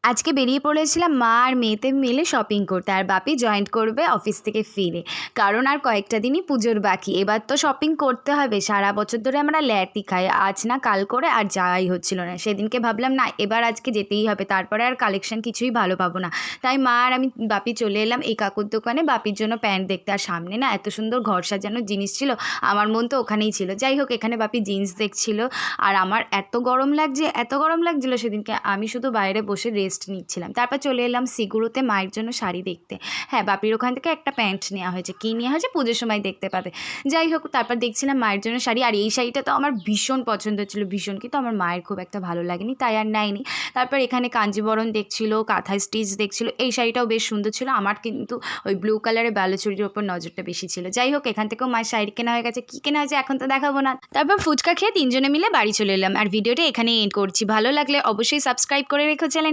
আজকে বেরিয়ে পড়েছিলাম মা আর মেয়েতে মিলে শপিং করতে, আর বাপি জয়েন্ট করবে অফিস থেকে ফিরে। কারণ আর কয়েকটা দিনই পুজোর বাকি, এবার তো শপিং করতে হবে। সারা বছর ধরে আমরা ল্যাটি খাই, আজ না কাল করে আর যাওয়াই হচ্ছিল না। সেদিনকে ভাবলাম না এবার আজকে যেতেই হবে, তারপরে আর কালেকশন কিছুই ভালো পাবো না। তাই মা আর আমি বাপি চলে এলাম এই কাকুর দোকানে বাপির জন্য প্যান্ট দেখতে। আর সামনে না এত সুন্দর ঘর সাজানোর জিনিস ছিল, আমার মন তো ওখানেই ছিল। যাই হোক, এখানে বাপি জিন্স দেখছিল, আর আমার এত গরম লাগছে, এত গরম লাগছিলো সেদিনকে, আমি শুধু বাইরে বসে রেস্ট নিচ্ছিলাম। তারপর চলে এলাম সিগুরুতে মায়ের জন্য শাড়ি দেখতে। হ্যাঁ, বাপির ওখান থেকে একটা প্যান্ট নেওয়া হয়েছে, কী নেওয়া হয়েছে পুজোর সময় দেখতে পাবে। যাই হোক, তারপর দেখছিলাম মায়ের জন্য শাড়ি, আর এই শাড়িটা তো আমার ভীষণ পছন্দ হচ্ছিলো, ভীষণ, কিন্তু আমার মায়ের খুব একটা ভালো লাগেনি, তাই আর নেয়নি। তারপর এখানে কাঞ্জিবরণ দেখছিল, কাঁথা স্টিচ দেখছিল, এই শাড়িটাও বেশ সুন্দর ছিল। আমার কিন্তু ওই ব্লু কালারের বালুচুরির ওপর নজরটা বেশি ছিল। যাই হোক, এখান থেকেও মায়ের শাড়ি কেনা হয়ে গেছে। কী কেনা হয়েছে এখন তো দেখাবো না। তারপর ফুচকা খেয়ে তিনজনে মিলে বাড়ি চলে এলাম, আর ভিডিওটা এখানেই এন্ড করছি। ভালো লাগলে অবশ্যই সাবস্ক্রাইব করে রেখো চ্যানেল।